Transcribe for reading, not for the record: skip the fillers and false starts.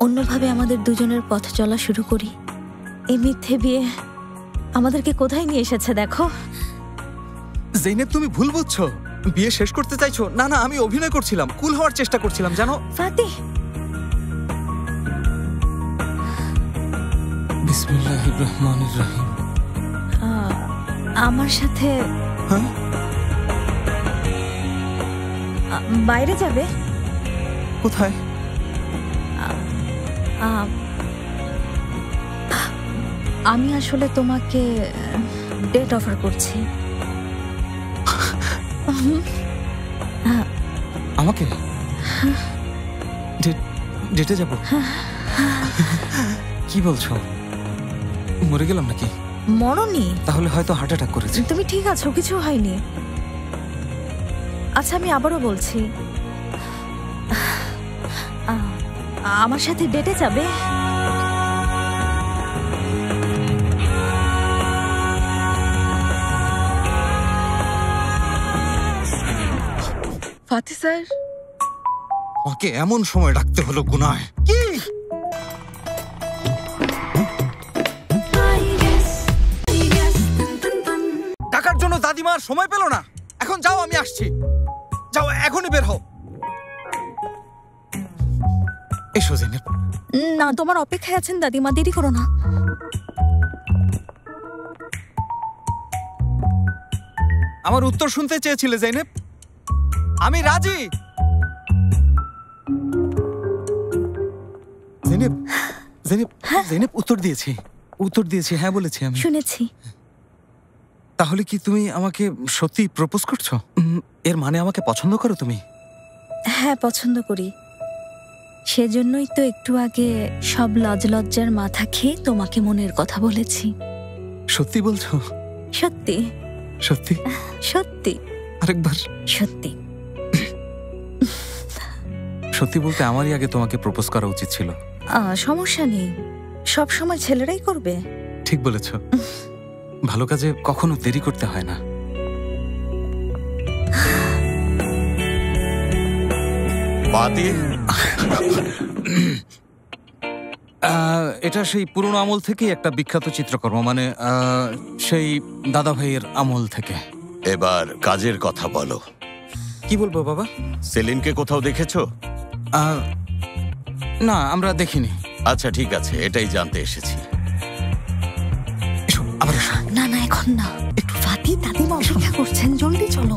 অন্যভাবে আমাদের দুজনের পথ চলা শুরু করি। এই মিথ্যে বিয়ে আমাদেরকে কোথায় নিয়ে এসেছে দেখো। জেনেব, তুমি ভুল বুঝছো। বিয়ে শেষ করতে চাইছো? না না, আমি অভিনয় করছিলাম, কুল হওয়ার চেষ্টা করছিলাম, জানো। ফাতি, বিসমিল্লাহির রহমানির রহিম। আমার সাথে হ্যাঁ, বাইরে যাবে? কোথায়? আমি আসলে তোমাকে ডেট অফার করছি। আমাকে ডেটে যাব? কি বলছো? মরে গেলাম নাকি? মরনি? তাহলে হয়তো হার্ট অ্যাটাক করেছি। তুমি ঠিক আছো? কিছু হয়নি? আচ্ছা, আমি আবারও বলছি, আমার সাথে ডেটে যাবে? ফাতি স্যার, ওকে এমন সময় ডাকতে হলো গুনায়। কি টাকার জন্য দাদিমার সময় পেল না। এখন যাও, আমি আসছি। যাও, এখনই বের হও। এসো জেনেব। না, তোমার অপেক্ষায় আছেন দাদিমা, দেরি করো না। আমার উত্তর শুনতে চেয়েছিলে জেনেব? আমি রাজি। জেনেব, জেনেব, জেনেব, উত্তর দিয়েছি, হ্যাঁ বলেছি আমি। শুনেছি। তাহলে কি তুমি আমাকে সত্যি প্রপোজ করছো? এর মানে আমাকে পছন্দ করো তুমি? হ্যাঁ, পছন্দ করি। সেজন্যই তো একটু আগে সব লজ্জার মাথা খেয়ে তোমাকে মনের কথা বলেছি। সত্যি বলছো? সত্যি সত্যি সত্যি আরেকবার সত্যি। সত্যি বলতে আমারই আগে তোমাকে প্রপোজ করা উচিত ছিল। সমস্যা নেই, সব সময় ছেলেরাই করবে। ঠিক বলেছ। ভালো কাজে কখনো দেরি করতে হয় না। এটা সেই পুরনো আমল থেকেই একটা বিখ্যাত চিত্রকর্ম, মানে সেই দাদা ভাইয়ের আমল থেকে। এবার কাজের কথা বলো। কি বলবো বাবা? সেলিনকে কোথাও দেখেছো? না, আমরা দেখিনি। আচ্ছা ঠিক আছে, এটাই জানতে এসেছি। আবার এসো। না না, এখন না, একটু ফাতি দাদিমা অপেক্ষা করছেন, জলদি চলো।